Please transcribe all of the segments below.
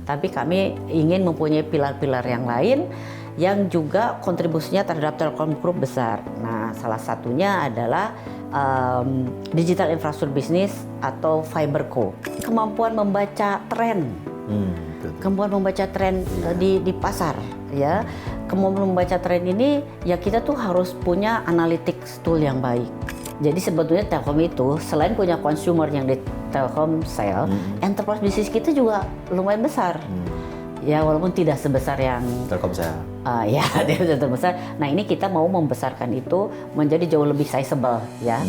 tapi kami ingin mempunyai pilar-pilar yang lain yang juga kontribusinya terhadap Telkom Group besar. Nah, salah satunya adalah digital infrastructure business atau FiberCo. Kemampuan membaca tren, kemampuan membaca tren di pasar, ya. Kemampuan membaca tren ini, ya kita tuh harus punya analytics tool yang baik. Jadi sebetulnya Telkom itu selain punya consumer yang di Telkomsel, enterprise business kita juga lumayan besar. Ya walaupun tidak sebesar yang Telkomsel. Ya tidak terbesar. Nah ini kita mau membesarkan itu menjadi jauh lebih sizable ya.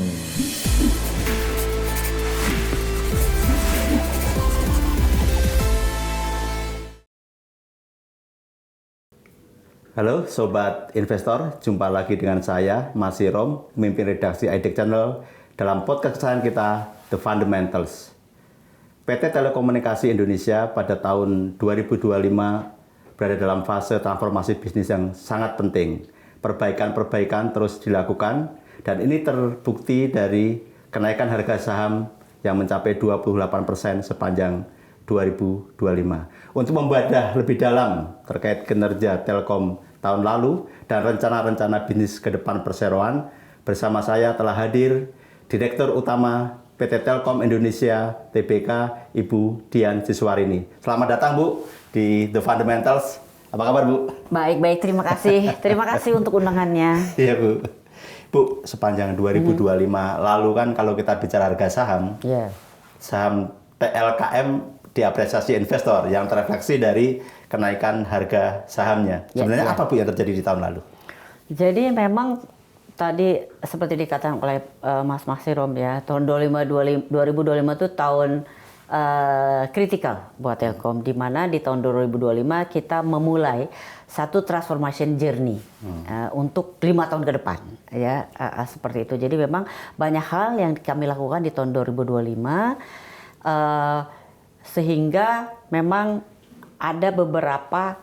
Halo Sobat Investor, jumpa lagi dengan saya, Mas Sirom, pemimpin redaksi IDEC Channel dalam podcast kesayangan kita, The Fundamentals. PT Telekomunikasi Indonesia pada tahun 2025 berada dalam fase transformasi bisnis yang sangat penting. Perbaikan-perbaikan terus dilakukan dan ini terbukti dari kenaikan harga saham yang mencapai 28% sepanjang 2025. Untuk membedah lebih dalam terkait kinerja Telkom tahun lalu dan rencana-rencana bisnis ke depan perseroan, bersama saya telah hadir Direktur Utama PT Telkom Indonesia Tbk, Ibu Dian Siswarini. Selamat datang Bu di The Fundamentals. Apa kabar Bu? Baik, terima kasih. Terima kasih untuk undangannya. Iya Bu. Bu, sepanjang 2025 lalu kan kalau kita bicara harga saham, saham TLKM diapresiasi investor yang terrefleksi dari kenaikan harga sahamnya. Sebenarnya apa Bu yang terjadi di tahun lalu? Jadi memang tadi seperti dikatakan oleh Mas Sirom ya, tahun 2025 itu tahun kritikal buat Telkom, di mana di tahun 2025 kita memulai satu transformation journey untuk 5 tahun ke depan ya, seperti itu. Jadi memang banyak hal yang kami lakukan di tahun 2025 sehingga memang ada beberapa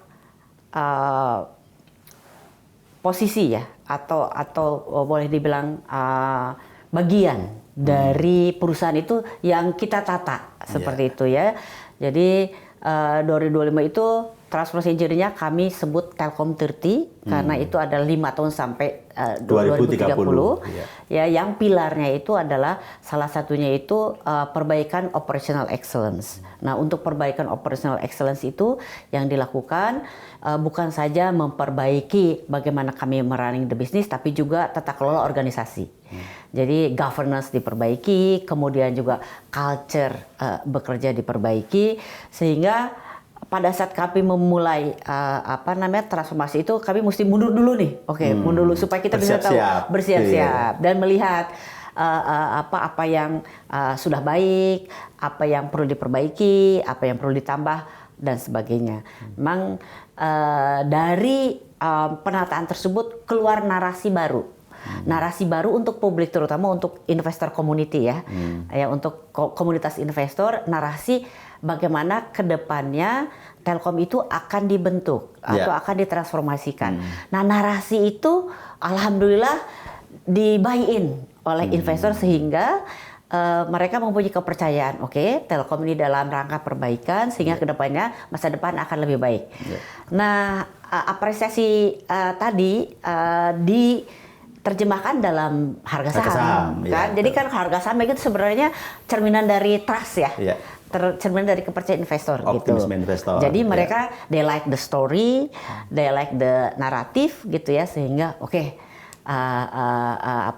posisi ya atau boleh dibilang bagian dari perusahaan itu yang kita tata seperti itu ya. Jadi 2025 itu transformasi journey-nya kami sebut Telkom 30 karena itu ada 5 tahun sampai 2030. Ya, yang pilarnya itu adalah salah satunya itu perbaikan operational excellence. Nah, untuk perbaikan operational excellence itu yang dilakukan bukan saja memperbaiki bagaimana kami merunning the business, tapi juga tata kelola organisasi. Jadi governance diperbaiki, kemudian juga culture bekerja diperbaiki, sehingga pada saat kami memulai transformasi itu kami mesti mundur dulu nih, mundur dulu supaya kita bisa tahu bersiap-siap dan melihat apa yang sudah baik, apa yang perlu diperbaiki, apa yang perlu ditambah dan sebagainya. Memang dari penataan tersebut keluar narasi baru. Narasi baru untuk publik, terutama untuk investor community ya, untuk komunitas investor, narasi bagaimana kedepannya Telkom itu akan dibentuk atau akan ditransformasikan. Nah, narasi itu alhamdulillah di-buy-in oleh investor sehingga mereka mempunyai kepercayaan, Telkom ini dalam rangka perbaikan sehingga kedepannya masa depan akan lebih baik. Nah, apresiasi tadi diterjemahkan dalam harga saham kan. Jadi kan harga saham itu sebenarnya cerminan dari trust ya. Cerminan dari kepercayaan investor Optimisme gitu. Investor. Jadi mereka they like the story, they like the narrative gitu ya, sehingga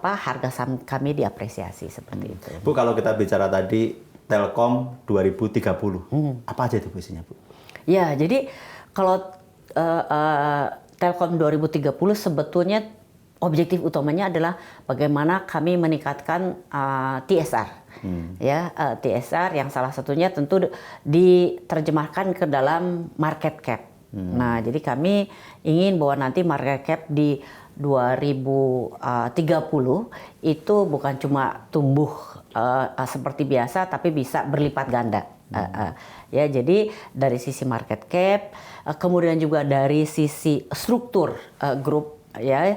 harga saham kami diapresiasi seperti itu. Bu, kalau kita bicara tadi Telkom 2030, apa aja itu isinya Bu? Ya, jadi kalau Telkom 2030 sebetulnya objektif utamanya adalah bagaimana kami meningkatkan TSR. TSR yang salah satunya tentu diterjemahkan ke dalam market cap. Nah, jadi kami ingin bahwa nanti market cap di 2030 itu bukan cuma tumbuh seperti biasa, tapi bisa berlipat ganda. Jadi dari sisi market cap, kemudian juga dari sisi struktur grup ya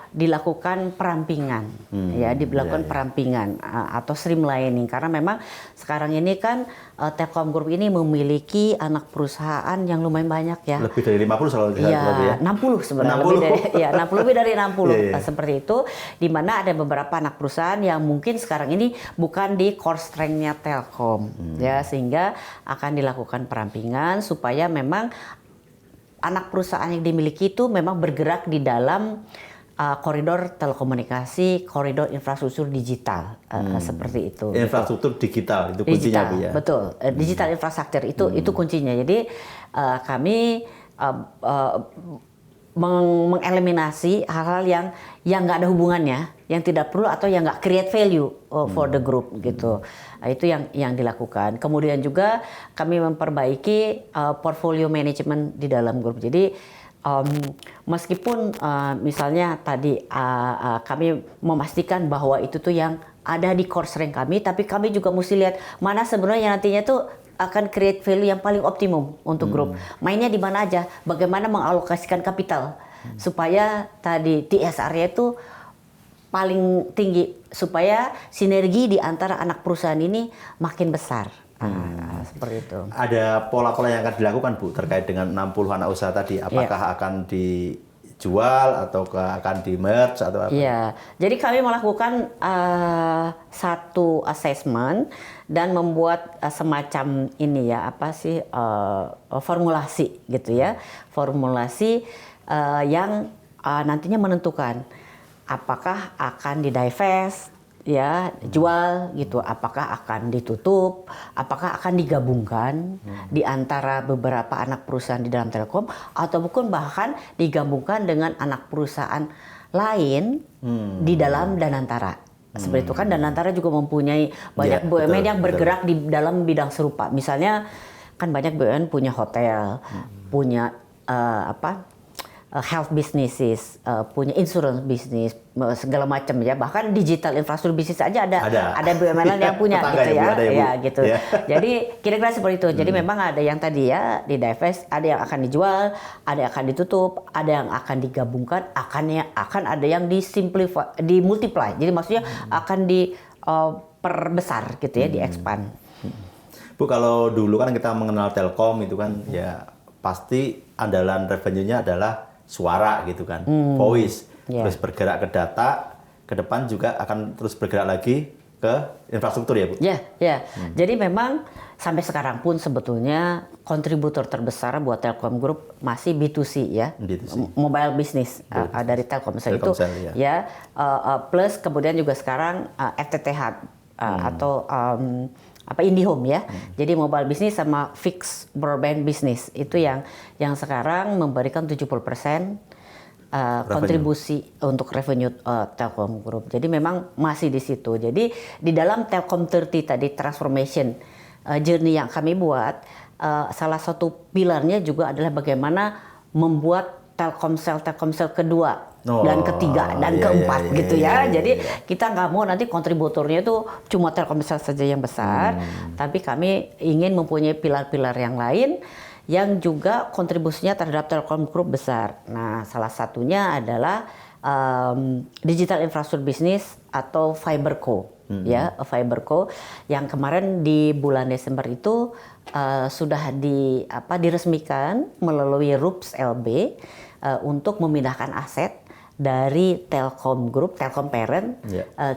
dilakukan perampingan, perampingan atau streamlining, karena memang sekarang ini kan Telkom Group ini memiliki anak perusahaan yang lumayan banyak ya. Lebih dari 50 kalau tidak salah ya. 60 sebenarnya. 60. Lebih dari 60 Yeah. seperti itu, di mana ada beberapa anak perusahaan yang mungkin sekarang ini bukan di core strength-nya Telkom ya, sehingga akan dilakukan perampingan supaya memang anak perusahaan yang dimiliki itu memang bergerak di dalam koridor telekomunikasi, koridor infrastruktur digital, seperti itu. Infrastruktur digital itu kuncinya, Bu ya. Betul, digital infrastruktur itu kuncinya. Jadi kami mengeliminasi hal-hal yang nggak ada hubungannya, yang tidak perlu atau yang nggak create value for the group gitu. Itu yang dilakukan. Kemudian juga kami memperbaiki portfolio management di dalam grup. Jadi meskipun misalnya tadi kami memastikan bahwa itu tuh yang ada di core strength kami, tapi kami juga mesti lihat mana sebenarnya nantinya tuh akan create value yang paling optimum untuk grup. Mainnya di mana aja, bagaimana mengalokasikan kapital supaya tadi TSR-nya itu paling tinggi, supaya sinergi di antara anak perusahaan ini makin besar. Seperti itu. Ada pola-pola yang akan dilakukan, Bu, terkait dengan 60 anak usaha tadi. Apakah akan dijual atau akan di-merge atau apa? Iya, jadi kami melakukan satu assessment dan membuat semacam ini ya, formulasi gitu ya. Formulasi yang nantinya menentukan apakah akan di-divest, ya, jual gitu, apakah akan ditutup, apakah akan digabungkan di antara beberapa anak perusahaan di dalam Telkom, atau bukan bahkan digabungkan dengan anak perusahaan lain di dalam Danantara. Seperti itu kan, Danantara juga mempunyai banyak BUMN yang bergerak di dalam bidang serupa. Misalnya kan banyak BUMN punya hotel, punya health businesses, punya insurance business, segala macam ya. Bahkan digital infrastruktur bisnis aja ada BUMN yang punya gitu ya. Ya gitu. Yeah. Jadi kira-kira seperti itu. Jadi memang ada yang tadi ya di divest, ada yang akan dijual, ada yang akan ditutup, ada yang akan digabungkan, akan ada yang dimultiply. Jadi maksudnya akan diperbesar gitu ya, di-expand. Bu, kalau dulu kan kita mengenal Telkom itu kan ya pasti andalan revenue-nya adalah suara gitu kan, voice, terus bergerak ke data, ke depan juga akan terus bergerak lagi ke infrastruktur ya, Bu? Ya. Jadi memang sampai sekarang pun sebetulnya kontributor terbesar buat Telkom Group masih B2C ya, mobile business dari Telkomsel itu ya, plus kemudian juga sekarang FTTH atau IndiHome ya. Jadi mobile business sama fixed broadband business itu yang sekarang memberikan 70% kontribusi untuk revenue Telkom Group. Jadi memang masih di situ. Jadi di dalam Telkom 30 tadi transformation journey yang kami buat, salah satu pilarnya juga adalah bagaimana membuat Telkomsel kedua dan ketiga dan keempat gitu ya. Jadi kita nggak mau nanti kontributornya itu cuma Telkomsel saja yang besar, tapi kami ingin mempunyai pilar-pilar yang lain yang juga kontribusinya terhadap Telkom Group besar. Nah, salah satunya adalah digital infrastructure business atau FiberCo. Ya, FiberCo yang kemarin di bulan Desember itu sudah diresmikan melalui RUPS LB untuk memindahkan aset dari Telkom Group, Telkom Parent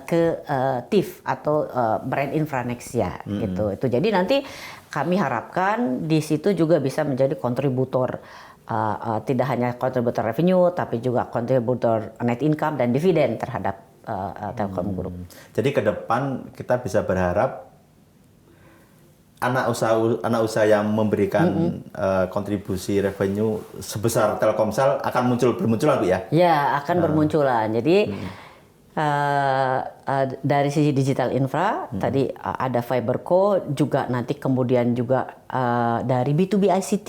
ke TIF atau brand Infranexia gitu. Itu jadi nanti kami harapkan di situ juga bisa menjadi kontributor, tidak hanya kontributor revenue tapi juga kontributor net income dan dividen terhadap Telkom Group. Jadi ke depan kita bisa berharap anak usaha yang memberikan kontribusi revenue sebesar Telkomsel akan bermunculan, Bu ya? Ya, akan bermunculan. Jadi dari sisi digital infra tadi ada FiberCo, juga nanti kemudian juga dari B2B ICT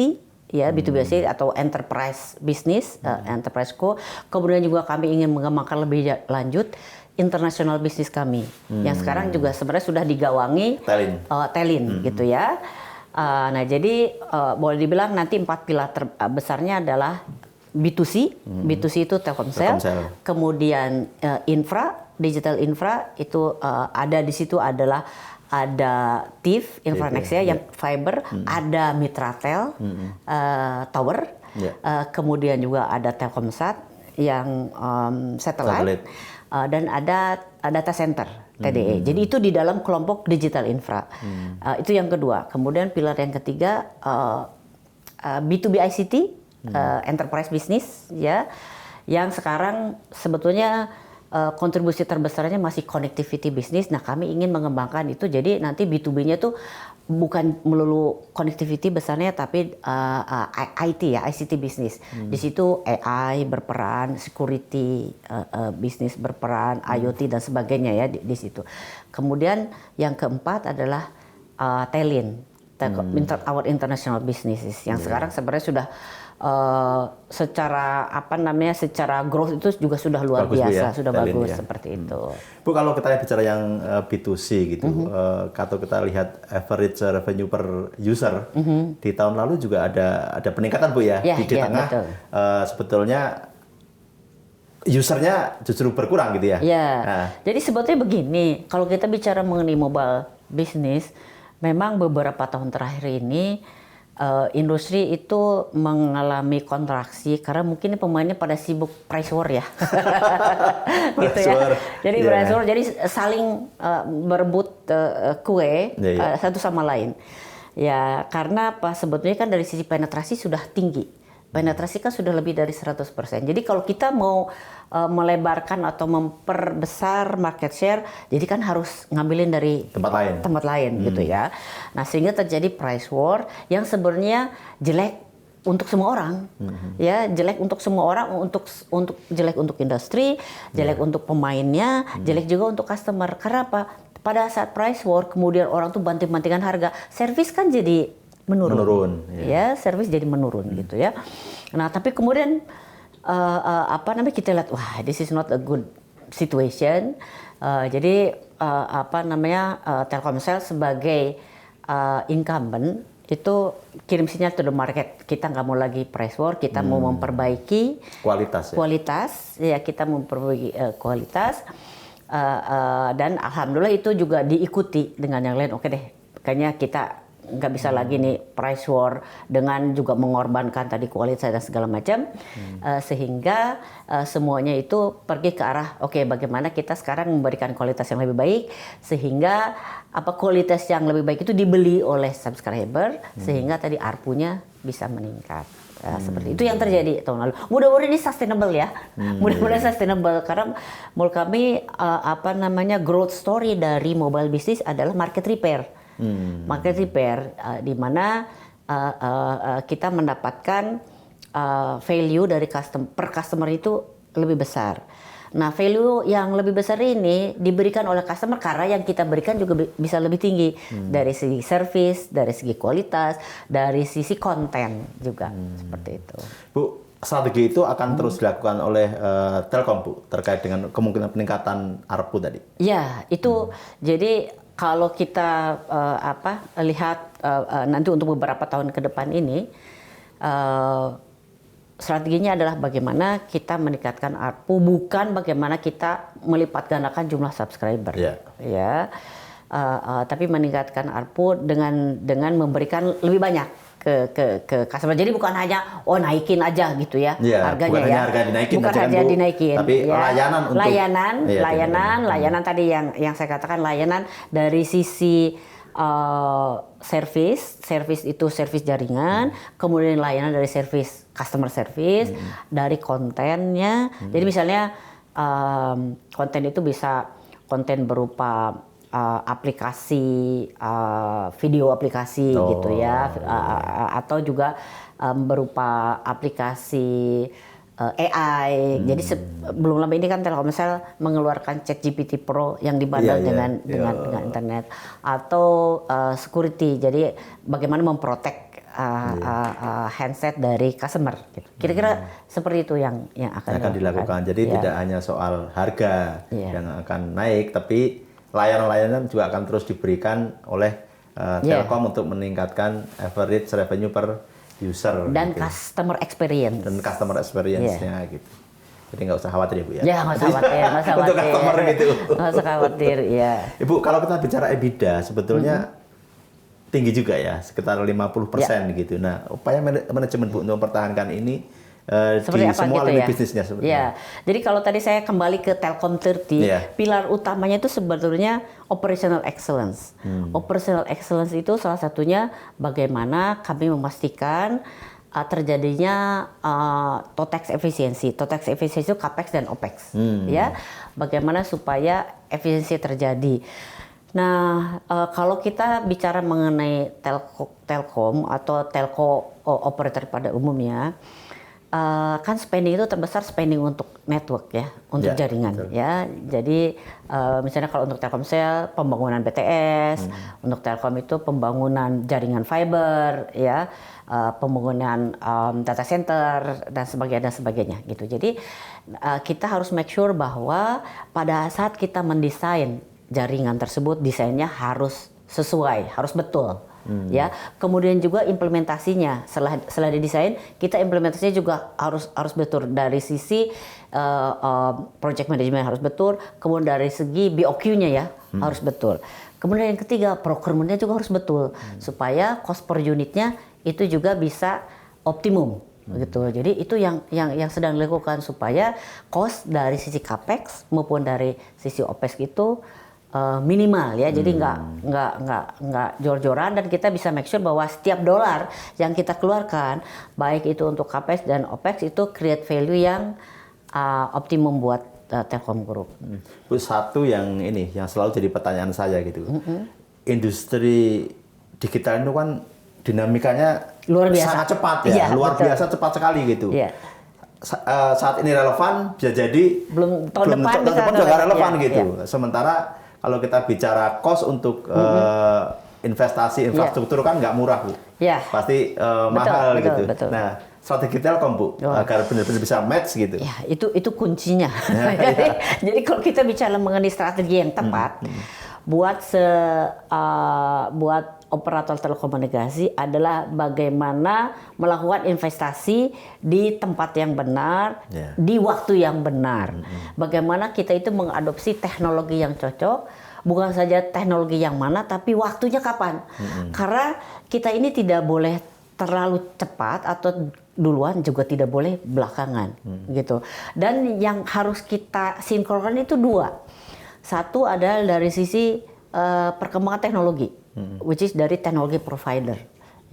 ya, B2B ICT atau enterprise business, enterprise co. Kemudian juga kami ingin mengembangkan lebih lanjut international bisnis kami yang sekarang juga sebenarnya sudah digawangi Telin gitu ya. Nah, jadi boleh dibilang nanti 4 pilar besarnya adalah B2C, B2C itu Telkomsel, kemudian digital infra itu ada di situ adalah ada TIF, Infranexia yang fiber, ada Mitratel, tower, kemudian juga ada Telkomsat yang satellite, dan ada data center, TDE. Jadi itu di dalam kelompok digital infra. Itu yang kedua. Kemudian pilar yang ketiga B2B ICT, enterprise business, ya, yang sekarang sebetulnya kontribusi terbesarnya masih connectivity business. Nah, kami ingin mengembangkan itu. Jadi nanti B2B-nya tuh bukan melulu connectivity besarnya, tapi IT ya, ICT business. Di situ AI berperan, security business berperan, IoT dan sebagainya ya di situ. Kemudian yang keempat adalah Telin, our international businesses, yang sekarang sebenarnya sudah secara secara growth itu juga sudah luar biasa, sudah bagus seperti itu. Bu, kalau kita bicara yang B2C gitu, kalau kita lihat average revenue per user di tahun lalu juga ada peningkatan, Bu, ya. Di tengah sebetulnya usernya justru berkurang gitu ya. Nah. Jadi sebetulnya begini, kalau kita bicara mengenai mobile business, memang beberapa tahun terakhir ini industri itu mengalami kontraksi karena mungkin pemainnya pada sibuk price war ya, gitu ya. Jadi price war, jadi saling berebut kue satu sama lain. Ya karena apa? Sebetulnya kan dari sisi penetrasi sudah tinggi. Penetrasi kan sudah lebih dari 100%. Jadi kalau kita mau melebarkan atau memperbesar market share, jadi kan harus ngambilin dari tempat lain gitu ya. Nah, sehingga terjadi price war yang sebenarnya jelek untuk semua orang. Ya, jelek untuk semua orang, untuk jelek untuk industri, jelek untuk pemainnya, jelek juga untuk customer. Karena apa? Pada saat price war kemudian orang tuh banting-bantingan harga, servis kan jadi menurun ya, servis jadi menurun gitu ya. Nah, tapi kemudian kita lihat, wah, this is not a good situation. Jadi Telkomsel sebagai incumbent itu kirim sinyal to the market, kita nggak mau lagi price war, kita mau memperbaiki kualitas ya, kita memperbaiki kualitas, dan alhamdulillah itu juga diikuti dengan yang lain. Oke deh, kayaknya kita nggak bisa lagi nih price war dengan juga mengorbankan tadi kualitas dan segala macam, sehingga semuanya itu pergi ke arah bagaimana kita sekarang memberikan kualitas yang lebih baik, sehingga kualitas yang lebih baik itu dibeli oleh subscriber, sehingga tadi ARPU-nya bisa meningkat. Seperti itu yang terjadi tahun lalu. Mudah-mudahan ini sustainable ya. Mudah-mudahan sustainable karena menurut kami growth story dari mobile business adalah market repair. Market repair, di mana kita mendapatkan value dari customer itu lebih besar. Nah, value yang lebih besar ini diberikan oleh customer karena yang kita berikan juga bisa lebih tinggi dari segi service, dari segi kualitas, dari sisi konten juga seperti itu. Bu, strategi itu akan terus dilakukan oleh Telkom, Bu, terkait dengan kemungkinan peningkatan ARPU tadi. Ya, itu jadi kalau kita lihat nanti untuk beberapa tahun ke depan ini, strateginya adalah bagaimana kita meningkatkan ARPU, bukan bagaimana kita melipat gandakan jumlah subscriber, tapi meningkatkan ARPU dengan memberikan lebih banyak ke customer. Jadi bukan hanya naikin aja gitu ya, harganya bukan hanya harga dinaikin, bukan harga dinaikin, tapi layanan tadi yang saya katakan, layanan dari sisi service itu service jaringan, kemudian layanan dari service customer service, dari kontennya. Jadi misalnya konten itu bisa konten berupa aplikasi, video aplikasi gitu ya, atau juga berupa aplikasi AI. Jadi belum lama ini kan Telkomsel mengeluarkan ChatGPT Pro yang dibundle dengan internet, atau security. Jadi bagaimana memprotek handset dari customer gitu. Kira-kira seperti itu yang akan dilakukan. Jadi tidak hanya soal harga yang akan naik, tapi layanan-layanan juga akan terus diberikan oleh Telkom untuk meningkatkan average revenue per user dan gitu. customer experience. Dan customer experience-nya gitu. Jadi nggak usah khawatir ya Bu ya. Ya nggak usah khawatir, nggak usah Untuk khawatir. customer gitu. Nggak usah khawatir, ya. Ibu, kalau kita bicara EBITDA sebetulnya tinggi juga ya, sekitar 50% gitu. Nah, upaya manajemen Bu untuk mempertahankan ini Seperti di apa semua gitu lini ya? bisnisnya sebetulnya. Ya, jadi kalau tadi saya kembali ke Telkom 30, Iya. pilar utamanya itu sebetulnya operational excellence. Operational excellence itu salah satunya bagaimana kami memastikan terjadinya TOTEX efisiensi. TOTEX efisiensi itu CAPEX dan OPEX. Ya, bagaimana supaya efisiensi terjadi. Nah, kalau kita bicara mengenai telkom atau telco operator pada umumnya, kan spending itu terbesar spending untuk network ya, untuk Ya, jaringan betul. ya. Jadi misalnya kalau untuk Telkomsel pembangunan BTS, untuk Telkom itu pembangunan jaringan fiber ya, pembangunan data center dan sebagainya gitu. Jadi kita harus make sure bahwa pada saat kita mendesain jaringan tersebut, desainnya harus sesuai, harus betul. Ya, kemudian juga implementasinya setelah didesain, kita implementasinya juga harus betul dari sisi project management harus betul, kemudian dari segi BOQ-nya ya harus betul. Kemudian yang ketiga, procurement-nya juga harus betul supaya cost per unitnya itu juga bisa optimum gitu. Jadi itu yang sedang dilakukan supaya cost dari sisi capex maupun dari sisi opex itu minimal ya, jadi nggak jor-joran dan kita bisa make sure bahwa setiap dolar yang kita keluarkan baik itu untuk capex dan opex itu create value yang optimum buat Telkom Group. Bu, satu yang selalu jadi pertanyaan saya gitu. Industri digital itu kan dinamikanya Luar biasa. sangat cepat ya, Iya, luar betul. biasa cepat sekali gitu. Iya. Saat ini relevan bisa jadi Belum tahun depan bisa juga nggak nggak relevan iya, gitu. iya. Sementara kalau kita bicara cost untuk investasi infrastruktur kan nggak murah Bu. Iya. Pasti betul, mahal gitu. betul. Nah, strategi Telkom Bu agar benar-benar bisa match gitu. Ya, itu kuncinya. Ya, jadi kalau kita bicara mengenai strategi yang tepat buat operator telekomunikasi adalah bagaimana melakukan investasi di tempat yang benar, Ya. di waktu yang benar. Bagaimana kita itu mengadopsi teknologi yang cocok, bukan saja teknologi yang mana, tapi waktunya kapan. Karena kita ini tidak boleh terlalu cepat atau duluan, juga tidak boleh belakangan gitu. Dan yang harus kita sinkronkan itu dua. Satu adalah dari sisi perkembangan teknologi, which is dari teknologi provider,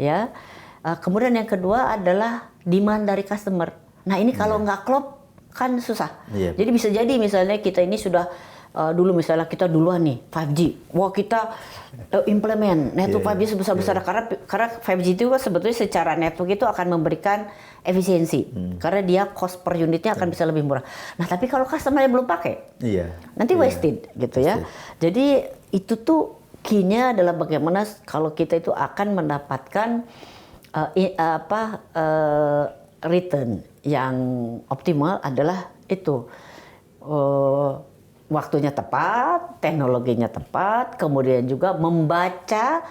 ya. Kemudian yang kedua adalah demand dari customer. Nah ini kalau nggak klop kan susah. Iya. Jadi bisa jadi misalnya kita ini sudah dulu misalnya kita duluan nih 5G, wah kita implement network 5G sebesar-besar karena 5G itu kan sebetulnya secara network itu akan memberikan efisiensi karena dia cost per unitnya akan bisa lebih murah. Nah tapi kalau customer belum pakai, nanti wasted gitu ya. Jadi itu tuh key-nya adalah bagaimana kalau kita itu akan mendapatkan return yang optimal adalah itu waktunya tepat, teknologinya tepat, kemudian juga membaca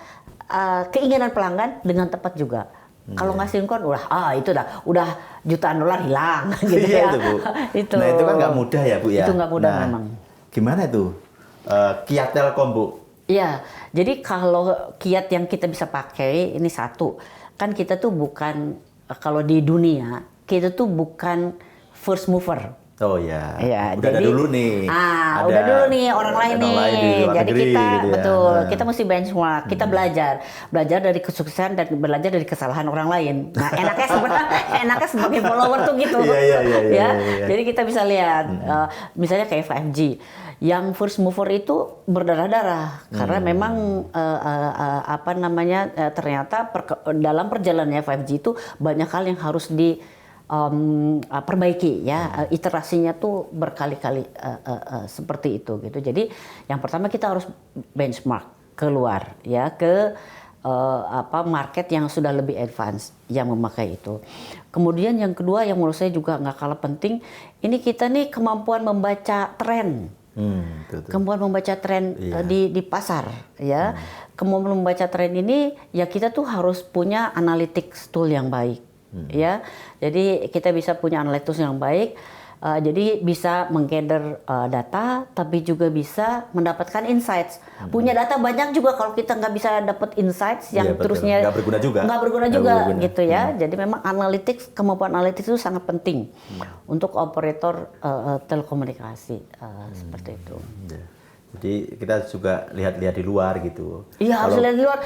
keinginan pelanggan dengan tepat juga. Kalau nggak sinkron udah jutaan dolar hilang gitu ya. Itu Bu. Itu. Nah itu kan nggak mudah ya Bu ya. Itu nggak mudah nah, memang. Gimana itu kiat Telkom Bu? Iya, jadi kalau kiat yang kita bisa pakai ini satu, kan kita tuh bukan kalau di dunia kita tuh bukan first mover. Oh ya, Ya, udah ada dulu nih. Udah dulu nih orang lain nih. di luar Jadi negeri kita gitu ya. betul, kita mesti benchmark, kita belajar dari kesuksesan dan belajar dari kesalahan orang lain. Nah, enaknya sebagai follower tuh gitu. Iya. Jadi kita bisa lihat, misalnya kayak 5G, yang first mover itu berdarah-darah karena memang ternyata dalam perjalanannya 5G itu banyak hal yang harus perbaiki ya, iterasinya tuh berkali-kali seperti itu gitu. Jadi yang pertama kita harus benchmark keluar ya ke market yang sudah lebih advance yang memakai itu. Kemudian yang kedua yang menurut saya juga nggak kalah penting, ini kita nih kemampuan membaca tren. Kemampuan membaca tren di pasar, ya. Kemampuan membaca tren ini, ya kita tuh harus punya analytics tool yang baik, ya. Jadi kita bisa punya analytics yang baik. Jadi bisa menggather data, tapi juga bisa mendapatkan insights. Punya data banyak juga kalau kita nggak bisa dapat insights yang terusnya nggak berguna juga. Nggak berguna juga, gitu ya. Jadi memang analytics, kemampuan analytics itu sangat penting untuk operator telekomunikasi seperti itu. Jadi kita juga lihat-lihat di luar gitu. Iya, harus lihat di luar.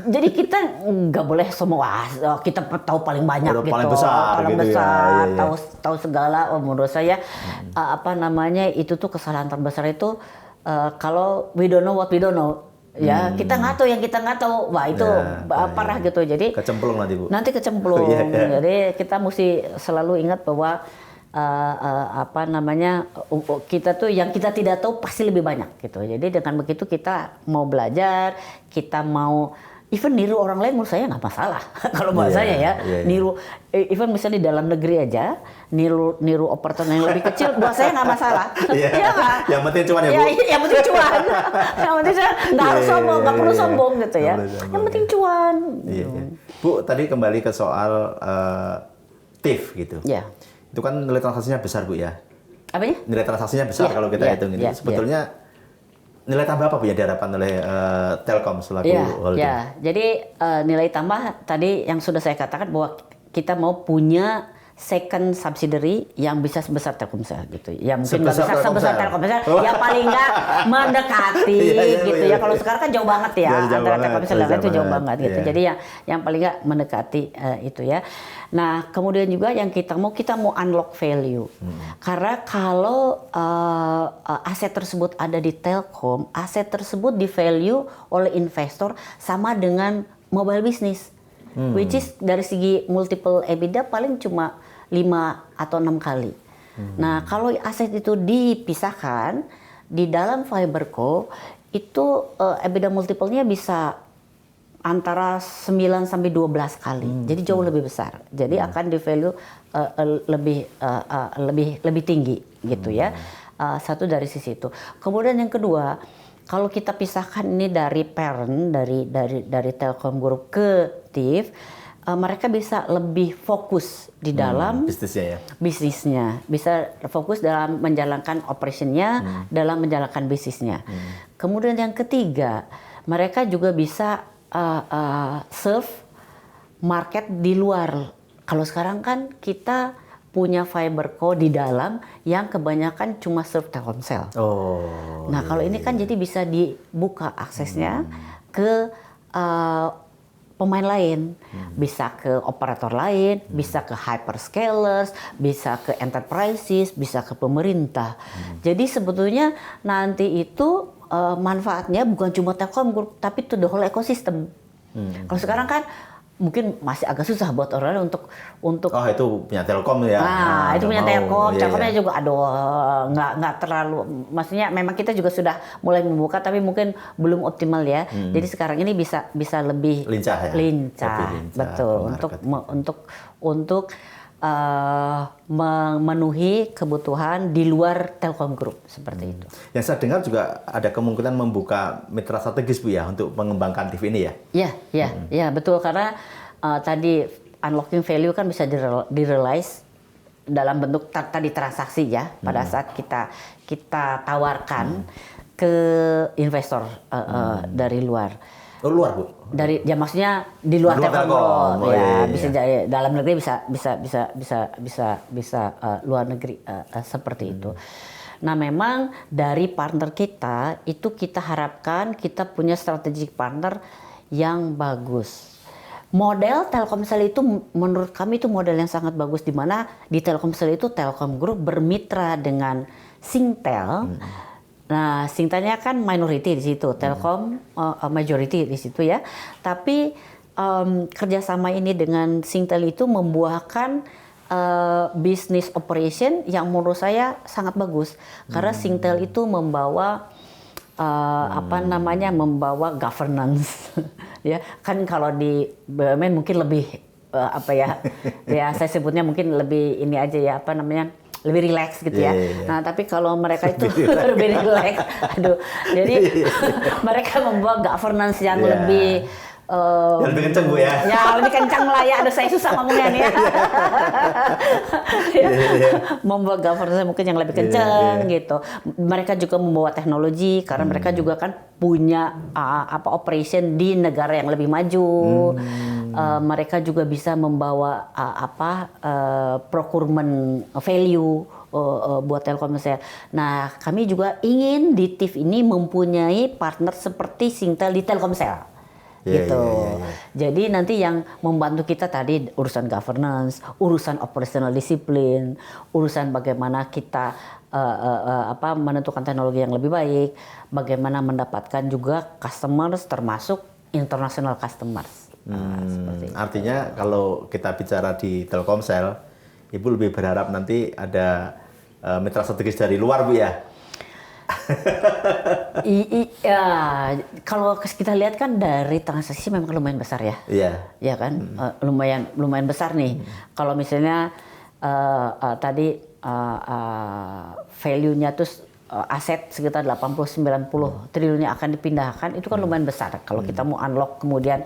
Jadi kita nggak boleh semua kita tahu paling banyak gitu. Paling besar paling gitu besar, ya. tahu segala. Menurut saya apa namanya itu tuh kesalahan terbesar itu kalau we don't know what we don't know. Ya, kita nggak tahu yang kita nggak tahu. Wah, itu parah gitu. Jadi kecemplung nanti, Bu. Nanti kecemplung. Jadi kita mesti selalu ingat bahwa apa namanya kita tuh yang kita tidak tahu pasti lebih banyak gitu. Jadi dengan begitu kita mau belajar, kita mau even niru orang lain menurut saya nggak masalah. Kalau buat saya ya, niru even misalnya di dalam negeri aja, niru operator yang lebih kecil buat saya nggak masalah. Iya nggak? Yang penting cuan ya, Bu. Yang penting cuan. Yang penting saya nggak harus sombong, nggak perlu sombong gitu ya. Yang penting cuan. Bu, tadi kembali ke soal TIF gitu. Iya. Itu kan nilai transaksinya besar, Bu, ya. Apanya? Nilai transaksinya besar kalau kita hitung ini. Sebetulnya nilai tambah apa, Bu, yang diharapkan oleh Telkom selaku holding? Ya, jadi nilai tambah tadi yang sudah saya katakan bahwa kita mau punya second subsidiary yang bisa sebesar Telkomsel gitu. Ya mungkin nggak bisa sebesar Telkomsel, ya paling nggak mendekati gitu ya. Kalau sekarang kan jauh banget ya, antara Telkomsel dan itu jauh banget gitu. Jadi yang paling nggak mendekati itu ya. Nah, kemudian juga yang kita mau unlock value. Karena kalau aset tersebut ada di Telkom, aset tersebut di value oleh investor sama dengan mobile business. Which is dari segi multiple EBITDA paling cuma 5 atau 6 kali. Nah, kalau aset itu dipisahkan di dalam FiberCo itu EBITDA multiple-nya bisa antara 9 sampai 12 kali. Jadi jauh lebih besar. Jadi akan di value lebih tinggi gitu ya. Satu dari sisi itu. Kemudian yang kedua, kalau kita pisahkan ini dari parent dari Telkom Group ke TIF, mereka bisa lebih fokus di dalam bisnisnya, bisa fokus dalam menjalankan operationnya, dalam menjalankan bisnisnya. Kemudian yang ketiga, mereka juga bisa serve market di luar. Kalau sekarang kan kita punya FiberCo di dalam yang kebanyakan cuma serve Telkomsel. Nah, kalau ini kan jadi bisa dibuka aksesnya ke pemain lain, bisa ke operator lain, bisa ke hyperscalers, bisa ke enterprises, bisa ke pemerintah. Jadi sebetulnya nanti itu manfaatnya bukan cuma Telkom Group, tapi to the whole ecosystem. Kalau sekarang kan mungkin masih agak susah buat orang untuk itu punya Telkom ya. Nah, itu punya Telkom. Telkomnya juga nggak terlalu, maksudnya memang kita juga sudah mulai membuka tapi mungkin belum optimal ya. Jadi sekarang ini bisa lebih lincah ya. Lincah. Betul. Untuk memenuhi kebutuhan di luar Telkom Group seperti itu. Yang saya dengar juga ada kemungkinan membuka mitra strategis, Bu, ya, untuk mengembangkan TV ini ya. Iya, betul, karena tadi unlocking value kan bisa di-realize dalam bentuk tadi transaksi ya, pada saat kita tawarkan ke investor dari luar. Luar, Bu. Maksudnya di luar Telkom. Bisa jadi dalam negeri bisa luar negeri seperti itu. Nah, memang dari partner kita itu kita harapkan kita punya strategic partner yang bagus. Model Telkomsel itu menurut kami itu model yang sangat bagus, di mana di Telkomsel itu Telkom Group bermitra dengan Singtel. Nah, Singtelnya kan minority di situ, Telkom majority di situ ya. Tapi kerjasama ini dengan Singtel itu membuahkan business operation yang menurut saya sangat bagus. Karena Singtel itu membawa membawa governance. Ya, kan kalau di BUMN mungkin lebih ya saya sebutnya mungkin lebih ini aja ya, lebih rileks gitu ya. Iya. Nah, tapi kalau mereka itu lebih rileks. Aduh. Jadi mereka membuat governance yang Iya. lebih Yang lebih kenceng Bu ya. Ya, lebih kencang lah ya. Aduh, saya susah ngomongnya nih ya. Membuat governance mungkin yang lebih kencang gitu. Mereka juga membawa teknologi karena mereka juga kan punya operation di negara yang lebih maju. Mereka juga bisa membawa procurement value buat Telkomsel. Nah, kami juga ingin di TIF ini mempunyai partner seperti Singtel di Telkomsel. Gitu. Jadi nanti yang membantu kita tadi urusan governance, urusan operational discipline, urusan bagaimana kita menentukan teknologi yang lebih baik, bagaimana mendapatkan juga customers termasuk international customers. Seperti itu. Artinya kalau kita bicara di Telkomsel, Ibu lebih berharap nanti ada mitra strategis dari luar Bu ya? Ya, kalau kita lihat kan dari transaksi memang lumayan besar ya. Iya. Ya kan, lumayan besar nih. Kalau misalnya tadi value-nya tuh aset sekitar 80-90 triliun yang akan dipindahkan, itu kan lumayan besar. Kalau kita mau unlock kemudian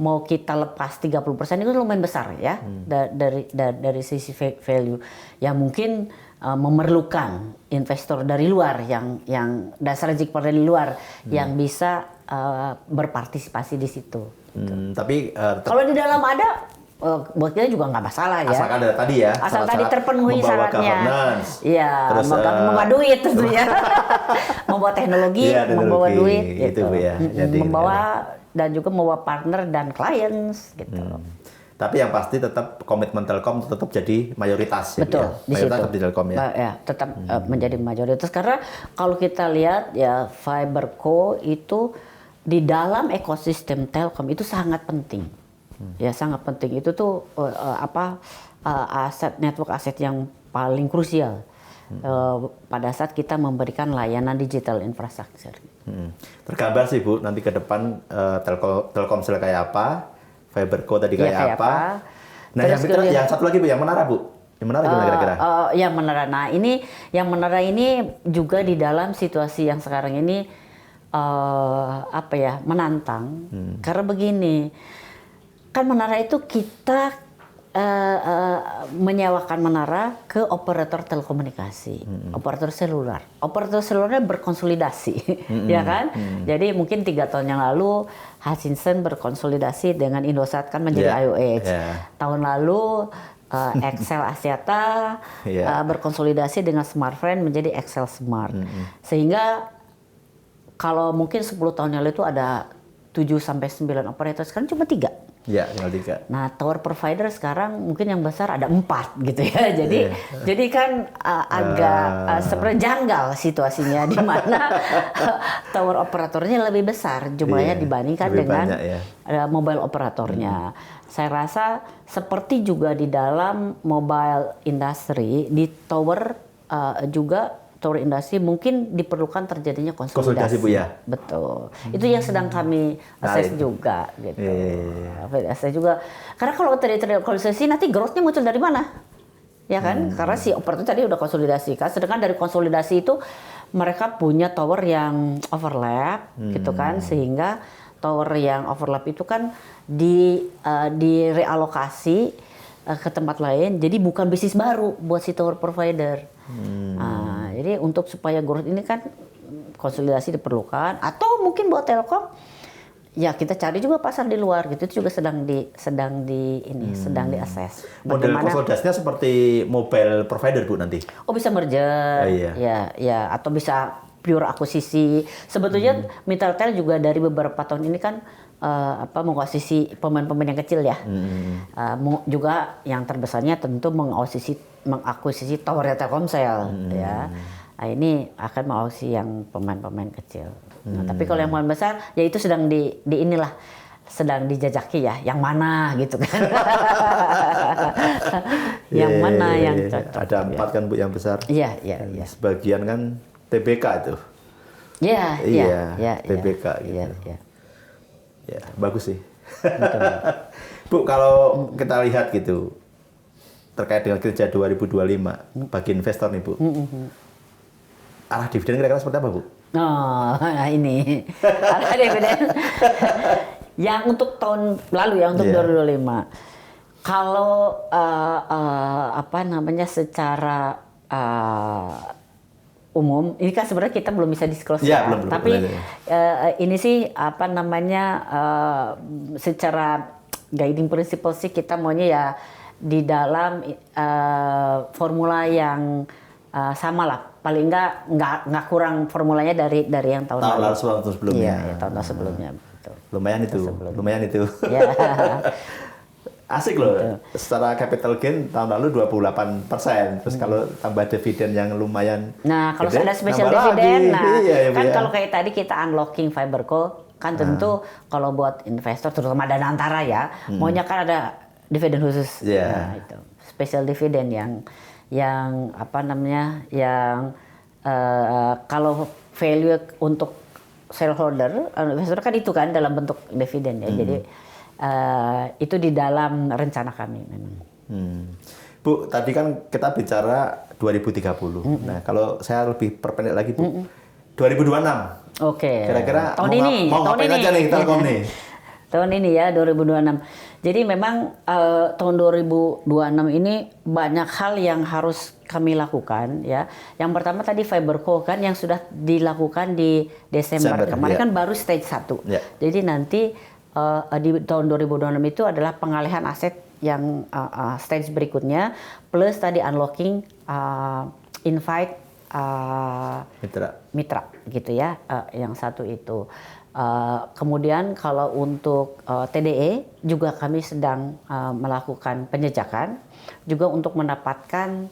mau kita lepas 30% itu lumayan besar ya. Dari sisi value yang mungkin memerlukan investor dari luar yang strategic partner dari luar yang bisa berpartisipasi di situ. Tapi kalau di dalam ada buat kita juga nggak masalah ya. Asalkan ada tadi ya. Asal tadi terpenuhi syaratnya. Iya, Terus membawa duit tentunya. Membawa teknologi, membawa duit gitu. Ya. Jadi, dan juga membawa partner dan clients gitu. Tapi yang pasti tetap komitmen Telkom tetap jadi mayoritas. Betul, ya. di situ. Mayoritas tetap di Telkom ya. Ya, tetap menjadi mayoritas karena kalau kita lihat ya FiberCo itu di dalam ekosistem Telkom itu sangat penting. Ya, sangat penting. Itu tuh network aset yang paling krusial pada saat kita memberikan layanan digital infrastructure. Tergambar sih Bu, nanti ke depan Telkomsel kayak apa, FiberCo tadi kayak apa. Nah, yang satu lagi Bu, yang Menara Bu. Yang Menara gimana kira-kira? Yang Menara. Nah, yang Menara ini juga di dalam situasi yang sekarang ini menantang. Karena begini, kan Menara itu kita menyewakan Menara ke operator telekomunikasi, operator seluler. Operator selulernya berkonsolidasi, ya kan? Jadi mungkin 3 tahun yang lalu Hutchison berkonsolidasi dengan Indosat kan menjadi IOH. Tahun lalu Excel Axiata berkonsolidasi dengan Smartfren menjadi Excel Smart. Sehingga kalau mungkin 10 tahun yang lalu itu ada 7-9 operator, sekarang cuma 3. Ya, tinggal 3. Nah, tower provider sekarang mungkin yang besar ada 4 gitu ya. Jadi kan agak sebenarnya janggal situasinya di mana tower operatornya lebih besar jumlahnya dibandingkan dengan mobile operatornya. Saya rasa seperti juga di dalam mobile industry, di tower juga tower industri mungkin diperlukan terjadinya konsolidasi. Bu ya. Betul. Itu yang sedang kami assess juga gitu. Assess juga. Karena kalau terjadi konsolidasi nanti growth-nya muncul dari mana? Ya kan? Karena si operator tadi udah konsolidasi kan. Sedangkan dari konsolidasi itu mereka punya tower yang overlap gitu kan, sehingga tower yang overlap itu kan direalokasi ke tempat lain. Jadi bukan bisnis baru buat si tower provider. Jadi untuk supaya growth ini kan konsolidasi diperlukan, atau mungkin buat Telkom ya kita cari juga pasar di luar gitu. Itu juga sedang diakses. Model konsolidasinya seperti mobile provider Bu nanti? Oh, bisa merger, ya, atau bisa pure akuisisi. Sebetulnya Miteltel juga dari beberapa tahun ini kan mengakuisisi pemain-pemain yang kecil ya. Juga yang terbesarnya tentu mengakuisisi towernya Telkomsel ya. Nah, ini akan mengakuisisi yang pemain-pemain kecil. Nah, tapi kalau yang pemain besar ya itu sedang sedang dijajaki ya, yang mana gitu kan. Yang mana yang cocok. Ada 4 kan Bu yang besar. Iya. Sebagian kan TBK itu. Iya, TBK gitu. Iya. Ya, bagus sih. Bu, kalau kita lihat gitu, terkait dengan kinerja 2025 bagi investor nih Bu. Arah dividen kira-kira seperti apa Bu? Oh, nah ini arah dividen yang untuk tahun lalu ya, untuk 2025. Kalau apa namanya secara umum, ini kan sebenarnya kita belum bisa disclose ya, belum, tapi ini sih apa namanya secara guiding principle sih kita maunya ya di dalam formula yang sama lah, paling nggak kurang formulanya dari yang tahun lalu sebelumnya. Iya, tahun sebelumnya. Betul. Lumayan itu. Ya. Asik loh, secara capital gain tahun lalu 28%, terus kalau tambah dividen yang lumayan. Nah, kalau gede, ada special dividen, kan kalau kayak tadi kita unlocking Fiberco, kan tentu kalau buat investor, terutama dana antara ya, maunya kan ada dividen khusus. Nah, itu special dividen yang apa namanya, yang kalau value untuk shareholder, investor kan itu kan dalam bentuk dividen ya, jadi itu di dalam rencana kami memang. Bu, tadi kan kita bicara 2030. Nah, kalau saya lebih perpendek lagi Bu, 2026. Oke. Kira-kira tahun ini aja nih Telkom nih? Tahun ini ya 2026. Jadi memang tahun 2026 ini banyak hal yang harus kami lakukan ya. Yang pertama tadi Fiberco kan yang sudah dilakukan di Desember kemarin kan baru stage 1. Jadi nanti di tahun 2026 itu adalah pengalihan aset yang stage berikutnya, plus tadi unlocking invite mitra gitu ya, yang satu itu. Kemudian kalau untuk TDE juga kami sedang melakukan penjejakan juga untuk mendapatkan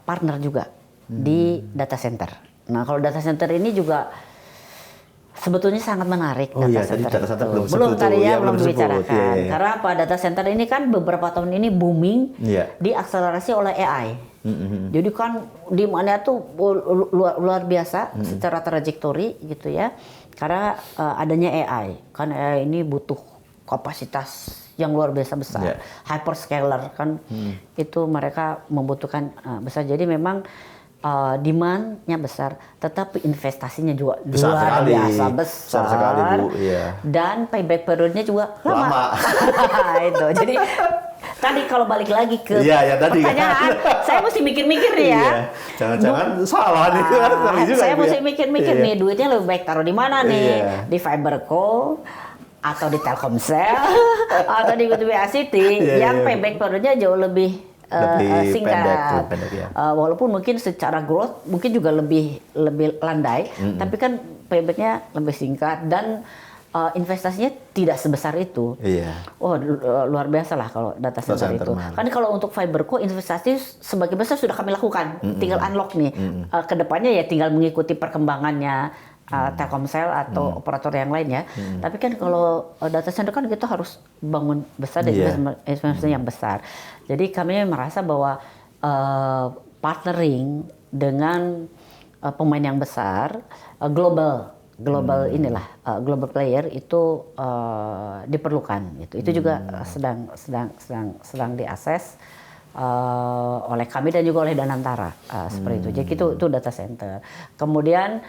partner juga di data center. Nah, kalau data center ini juga sebetulnya sangat menarik. Data center belum dibicarakan. Karena apa, data center ini kan beberapa tahun ini booming, diakselerasi oleh AI. Jadi kan demandnya tuh luar biasa secara trajektori gitu ya. Karena adanya AI. Kan AI ini butuh kapasitas yang luar biasa besar. Hyperscaler kan itu mereka membutuhkan besar. Jadi memang demand-nya besar, tetapi investasinya juga luar biasa besar sekali, Bu. Dan payback period-nya juga lama. Itu. Jadi tadi kalau balik lagi ke pertanyaan, saya mesti mikir-mikir nih ya. Jangan-jangan salah nih. Saya mesti mikir-mikir nih, duitnya lebih baik taruh di mana nih? Di Fiberco atau di Telkomsel atau di B2B City yang payback period-nya jauh lebih singkat, pendek, ya. Walaupun mungkin secara growth mungkin juga lebih landai, tapi kan paybacknya lebih singkat dan investasinya tidak sebesar itu. Luar biasa lah kalau data center itu. Kan kalau untuk Fiberco investasi sebagai besar sudah kami lakukan, tinggal unlock nih. Kedepannya ya tinggal mengikuti perkembangannya Telkomsel atau operator yang lain ya. Tapi kan kalau data center kan kita harus bangun besar dan investasi yang besar. Jadi kami merasa bahwa partnering dengan pemain yang besar, global global player itu diperlukan. Itu juga sedang diakses oleh kami dan juga oleh Danantara seperti itu. Jadi itu data center. Kemudian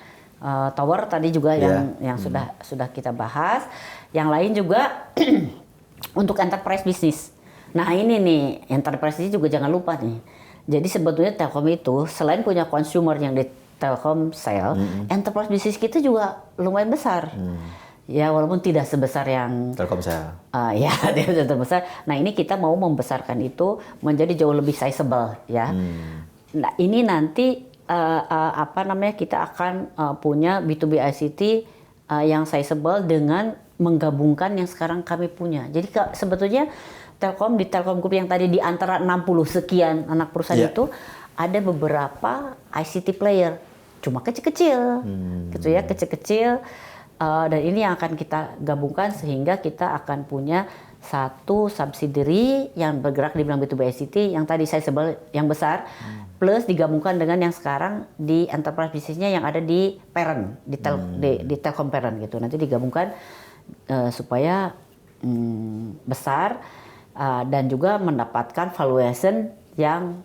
tower tadi juga yang sudah kita bahas. Yang lain juga untuk enterprise business. Nah ini nih enterprise business juga jangan lupa nih. Jadi sebetulnya Telkom itu selain punya consumer yang di Telkomsel, enterprise business kita juga lumayan besar. Ya walaupun tidak sebesar yang Telkomsel. Tidak terbesar. Nah ini kita mau membesarkan itu menjadi jauh lebih sizable ya. Nah ini nanti kita akan punya B2B ICT yang sizable dengan menggabungkan yang sekarang kami punya. Jadi sebetulnya Telkom di Telkom Group yang tadi di antara 60 sekian anak perusahaan itu ada beberapa ICT player, cuma kecil-kecil, gitu ya, kecil-kecil. Dan ini yang akan kita gabungkan sehingga kita akan punya satu subsidiary yang bergerak di bidang B2B ICT yang tadi saya sebut yang besar, plus digabungkan dengan yang sekarang di enterprise bisnisnya yang ada di parent, di Telkom parent gitu. Nanti digabungkan supaya besar. dan juga mendapatkan valuation yang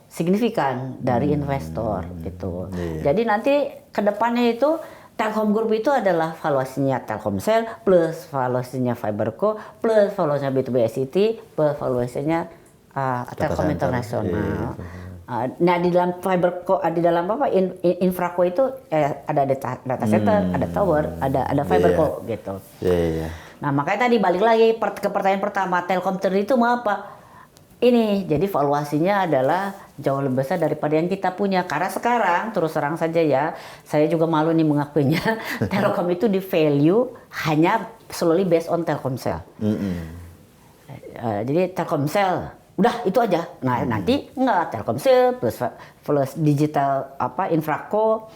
signifikan dari investor gitu. Jadi nanti kedepannya itu Telkom Group itu adalah valuasinya Telkomsel plus valuasinya Fiberco plus valuasinya B2B ICT plus valuasinya Telkom Internasional. Nah di dalam Fiberco, di dalam Infraco itu ada data center, ada tower, ada Fiberco gitu. Nah makanya tadi balik lagi ke pertanyaan pertama, Telkom itu mau apa? Ini jadi valuasinya adalah jauh lebih besar daripada yang kita punya. Karena sekarang terus terang saja ya, saya juga malu nih mengakuinya, Telkom itu di value hanya solely based on Telkomsel. Jadi Telkomsel udah itu aja. Nah nanti enggak, Telkomsel plus digital Infraco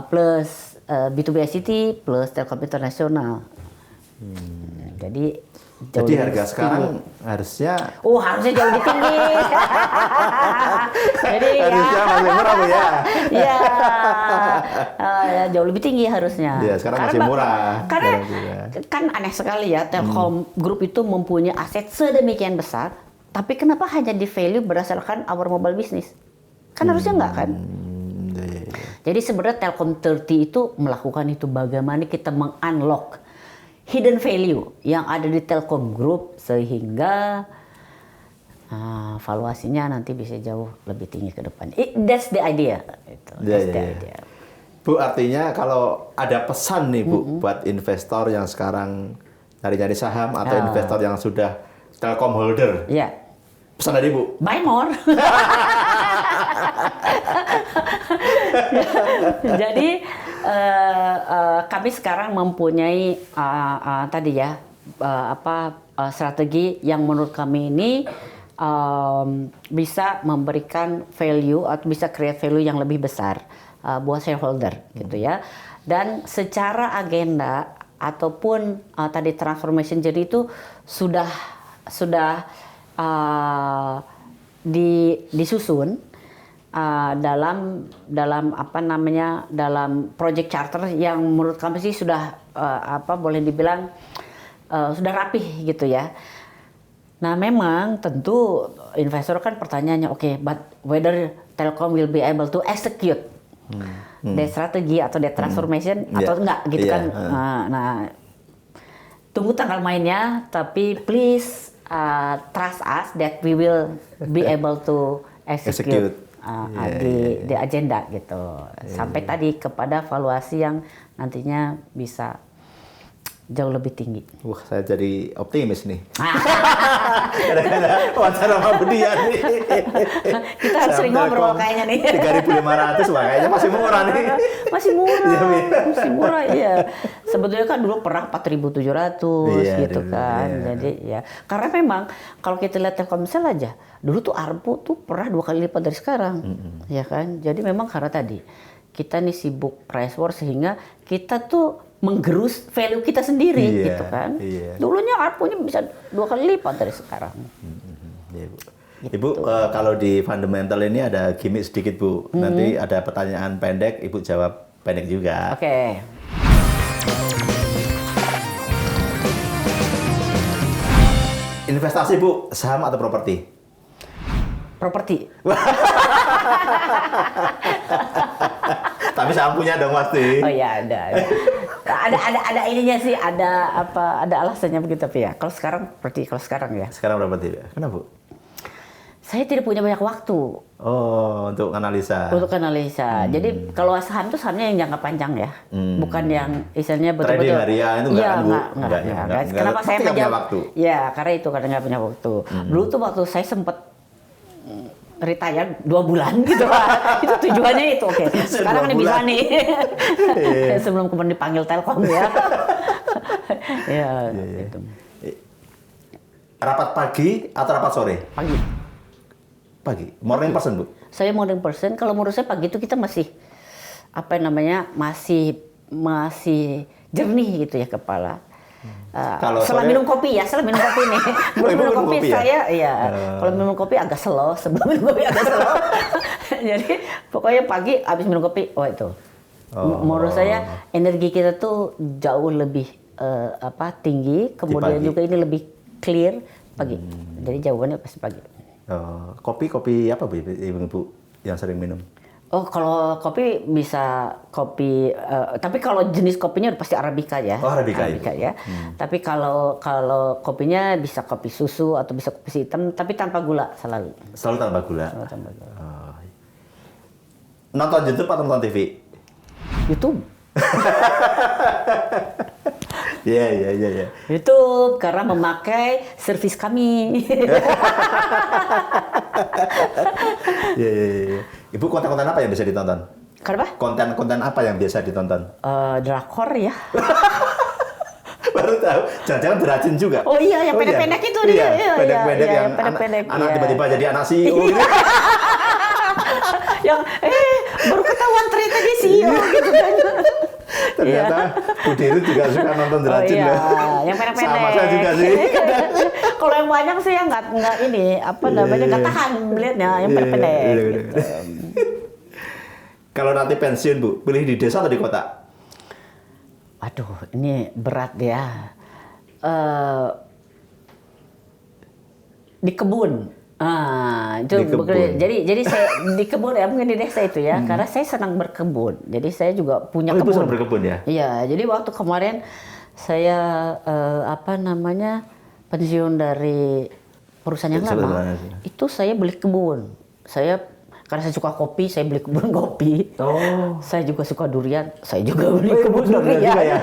plus B2B ICT plus Telkom Internasional. Jadi harga sekarang harusnya jauh lebih tinggi. Jadi harusnya masih murah Bu ya. Iya. Jauh lebih tinggi harusnya. Iya, sekarang masih murah. Karena kan aneh sekali ya, Telkom Group itu mempunyai aset sedemikian besar, tapi kenapa hanya di value berdasarkan our mobile business? Kan harusnya enggak kan? Jadi sebenarnya Telkom 30 itu melakukan itu, bagaimana kita mengunlock hidden value yang ada di Telkom Group sehingga valuasinya nanti bisa jauh lebih tinggi ke depan. That's the idea. Idea. Bu, artinya kalau ada pesan nih Bu buat investor yang sekarang nyari-nyari saham atau investor yang sudah Telkom holder. Iya. Pesan dari Bu. Buy more. Jadi kami sekarang mempunyai strategi yang menurut kami ini bisa memberikan value atau bisa create value yang lebih besar buat shareholder gitu ya. Dan secara agenda ataupun tadi transformation journey itu sudah disusun dalam project charter yang menurut kami sih sudah boleh dibilang sudah rapih gitu ya. Nah memang tentu investor kan pertanyaannya but whether Telkom will be able to execute the strategy atau the transformation atau enggak gitu kan. Nah tunggu tanggal mainnya, tapi please trust us that we will be able to execute di agenda gitu. Sampai tadi kepada valuasi yang nantinya bisa jauh lebih tinggi. Wah, saya jadi optimis nih. Kadang-kadang wawancara sama Budian nih. Kita harus sering ngobrol kayaknya nih. 3.500 wah kayaknya masih murah nih. Masih murah ya. Sebetulnya kan dulu pernah 4.700 gitu kan. Jadi ya, karena memang kalau kita lihat Telkomsel aja, dulu tuh ARPU tuh pernah 2 kali lipat dari sekarang. Ya kan? Jadi memang karena tadi kita nih sibuk price war sehingga kita tuh menggerus value kita sendiri gitu kan. Dulunya ARPU-nya bisa 2 kali lipat dari sekarang. Ibu, kalau di fundamental ini ada gimmick sedikit Bu. Nanti ada pertanyaan pendek, Ibu jawab pendek juga. Oke. Investasi Bu, saham atau properti? Properti. Tapi saham punya dong pasti. Oh iya ada ininya sih, ada alasannya begitu tapi ya. Kalau sekarang ya. Sekarang properti ya. Kenapa Bu? Saya tidak punya banyak waktu. Oh, untuk analisa. Jadi kalau saham itu sahamnya yang jangka panjang ya, bukan yang istilahnya betul-betul. Trading harian itu enggak kan Bu? Enggak. Kenapa saya punya waktu? Ya, karena itu karena nggak punya waktu. Dulu tuh waktu saya sempat retire 2 bulan gitu lah. Itu tujuannya itu. Oke. Sekarang ini bisa nih. Sebelum kemudian dipanggil Telkom ya. Gitu. Rapat pagi atau rapat sore? Pagi. Morning person, Bu? Saya morning person. Kalau menurut saya pagi itu kita masih masih jernih gitu ya kepala. Setelah minum kopi nih. Belum minum kopi saya, kalau minum kopi agak slow, sebelum minum kopi agak slow. Jadi pokoknya pagi habis minum kopi, itu. Menurut saya energi kita tuh jauh lebih tinggi, kemudian juga ini lebih clear pagi. Jadi jawabannya pasti pagi. Kopi apa Bu Ibu yang sering minum? Oh, kalau kopi bisa kopi, tapi kalau jenis kopinya udah pasti Arabica ya. Oh, Arabica ya. Tapi kalau kopinya bisa kopi susu atau bisa kopi hitam, tapi tanpa gula selalu. Selalu tanpa gula. Selalu tanpa gula. Nonton YouTube atau nonton TV? YouTube. Iya. YouTube karena memakai servis kami. Iya. Ibu konten-konten apa yang bisa ditonton? Kenapa? Konten-konten apa yang biasa ditonton? Drakor ya. Baru tahu, jangan-jangan beracun juga. Oh iya, yang pendek-pendek itu dia. Iya, pendek-pendek iya, yang pendek-pendek, anak iya. tiba-tiba jadi anak CEO gitu. Yang baru ketahuan ternyata dia CEO gitu kan. Ternyata Bu Deru juga suka nonton beracun iya, loh. yang pendek-pendek. Sama saya juga sih. Kalau yang panjang sih yang nggak ini apa namanya nggak tahan melihatnya yang pendek-pendek. Iya. Gitu. Kalau nanti pensiun Bu, pilih di desa atau di kota? Aduh, ini berat ya. Di kebun. Itu Di kebun. jadi saya di kebun ya, mungkin di desa itu ya, karena saya senang berkebun. Jadi saya juga punya Ibu kebun. senang berkebun ya? Iya, jadi waktu kemarin saya pensiun dari perusahaan yang lama, itu saya beli kebun. Karena saya suka kopi, saya beli kebun kopi. Oh. Saya juga suka durian, saya juga beli kebun durian. Juga ya?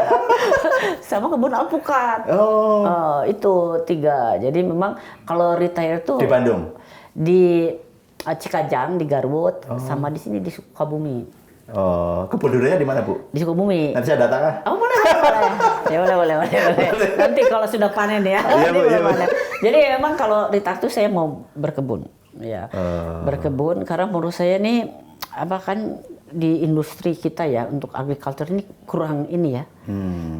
Sama kebun alpukat. Oh. Itu 3. Jadi memang kalau retire tuh Di Bandung? di Cikajang, di Garut, sama di sini di Sukabumi. Oh, kebun duriannya di mana Bu? Di Sukabumi. Nanti saya datang ah. Oh, boleh. Ya boleh. Nanti kalau sudah panen ya. Iya, Bu, iya, Bu. Panen. Jadi memang kalau retire tuh saya mau berkebun. Ya, berkebun karena menurut saya nih kan di industri kita ya untuk agriculture ini kurang ini ya.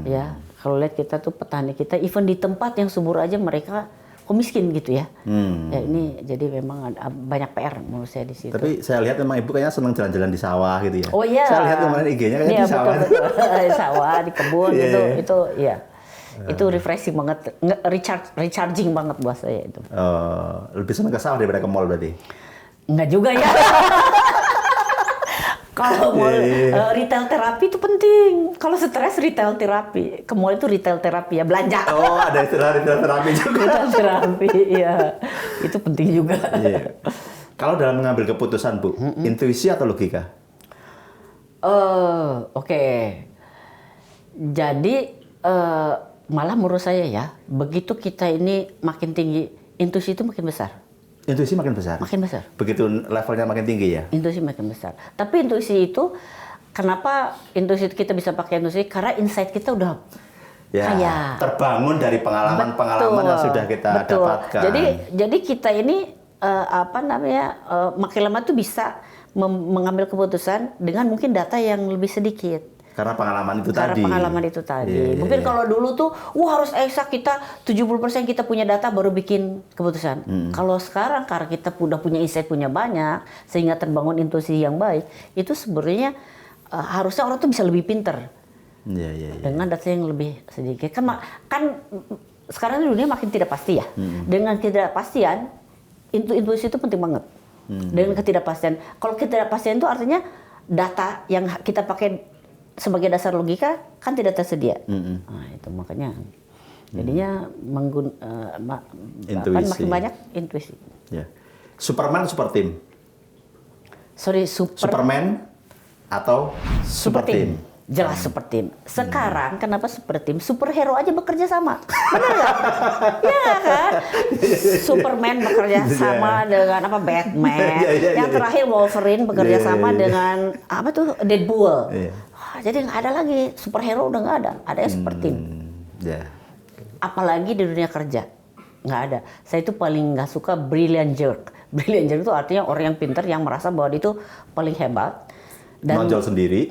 Ya, kalau lihat kita tuh petani kita even di tempat yang subur aja mereka miskin gitu ya. Ya ini jadi memang ada banyak PR menurut saya di situ. Tapi saya lihat memang Ibu kayaknya senang jalan-jalan di sawah gitu ya. Oh iya. Saya lihat kemarin IG-nya kayaknya di sawah. Betul. Di sawah, di kebun Yeah. itu ya. Itu refreshing banget, recharging banget buat saya itu. Lebih senang ke sawah daripada ke mall berarti? Enggak juga ya. Kalau mau retail terapi itu penting. Kalau stres retail terapi. Ke mall itu retail terapi ya, belanja. Oh, ada istilah retail terapi juga. Retail terapi, iya. Itu penting juga. Iya. Kalau dalam mengambil keputusan Bu, intuisi atau logika? Oke. Jadi malah menurut saya ya, begitu kita ini makin tinggi, intuisi itu makin besar. Intuisi makin besar? Makin besar. Begitu levelnya makin tinggi ya? Intuisi makin besar. Tapi intuisi itu, kenapa intuisi kita bisa pakai intuisi? Karena insight kita udah kaya. Terbangun dari pengalaman-pengalaman yang sudah kita dapatkan. Jadi kita ini makin lama tuh bisa mengambil keputusan dengan mungkin data yang lebih sedikit. Karena pengalaman itu Karena tadi. pengalaman itu tadi. Iya, Mungkin iya. kalau dulu tuh, harus eksak kita 70% kita punya data baru bikin keputusan. Kalau sekarang karena kita udah punya insight, punya banyak, sehingga terbangun intuisi yang baik, itu sebenarnya harusnya orang tuh bisa lebih pinter. Iya. Dengan data yang lebih sedikit. Kan sekarang dunia makin tidak pasti ya. Dengan ketidakpastian, intuisi itu penting banget. Dengan ketidakpastian. Kalau ketidakpastian itu artinya data yang kita pakai sebagai dasar logika kan tidak tersedia. Nah, itu makanya jadinya makin banyak intuisi. Ya. Superman, super team. Superman atau super team. Jelas super team. Sekarang kenapa super team? Superhero aja bekerja sama. Benar nggak? Ya kan? Superman bekerja sama dengan Batman. Yang terakhir Wolverine bekerja sama dengan Deadpool. Jadi nggak ada lagi superhero, udah nggak ada. Ada yang super team. Apalagi di dunia kerja nggak ada. Saya itu paling nggak suka brilliant jerk. Brilliant jerk itu artinya orang yang pintar yang merasa bahwa dia itu paling hebat. Dan nonjol sendiri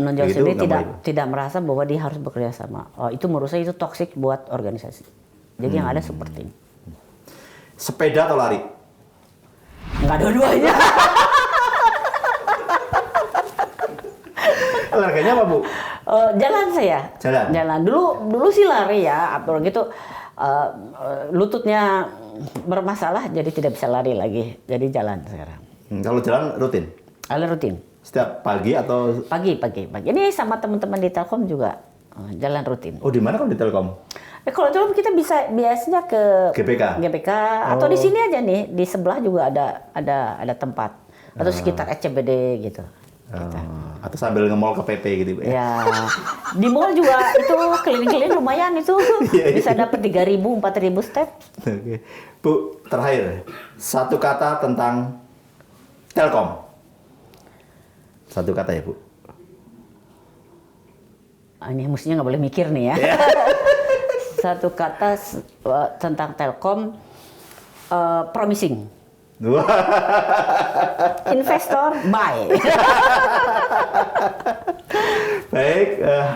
tidak merasa bahwa dia harus bekerja sama. Itu menurut saya itu toksik buat organisasi. Jadi yang ada super team. Sepeda atau lari? Nggak dua-duanya. Olahraganya apa Bu? Jalan saya. Jalan. Dulu sih lari ya, apalagi gitu. lututnya bermasalah, jadi tidak bisa lari lagi, jadi jalan sekarang. Kalau jalan rutin? Jalan rutin. Setiap pagi atau? Pagi. Ini sama teman-teman di Telkom juga jalan rutin. Oh, di mana kalau di Telkom? Kalau Telkom kita bisa biasanya ke GBK atau di sini aja nih, di sebelah juga ada tempat atau sekitar SCBD gitu. Atau sambil nge-mall ke PT gitu ya. Di mall juga itu keliling-keliling lumayan itu. Bisa dapat 3.000, 4.000 step. Oke. Bu, terakhir satu kata tentang Telkom. Satu kata ya, Bu. Ini mestinya nggak boleh mikir nih ya. Satu kata tentang Telkom, promising. Investor buy. Baik,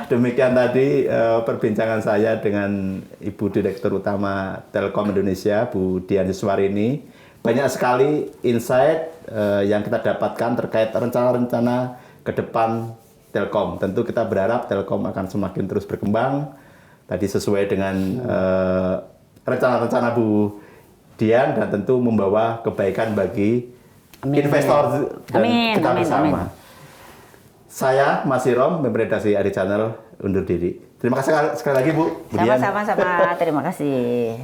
demikian tadi perbincangan saya dengan Ibu Direktur Utama Telkom Indonesia, Bu Dian Siswarini. Banyak sekali insight yang kita dapatkan terkait rencana-rencana ke depan Telkom. Tentu kita berharap Telkom akan semakin terus berkembang. Tadi sesuai dengan rencana-rencana Bu Dian dan tentu membawa kebaikan bagi investor dan kita bersama. Saya Mas Irom, pemimpin redaksi ID Channel, undur diri. Terima kasih sekali lagi Bu Dian. Sama-sama, terima kasih.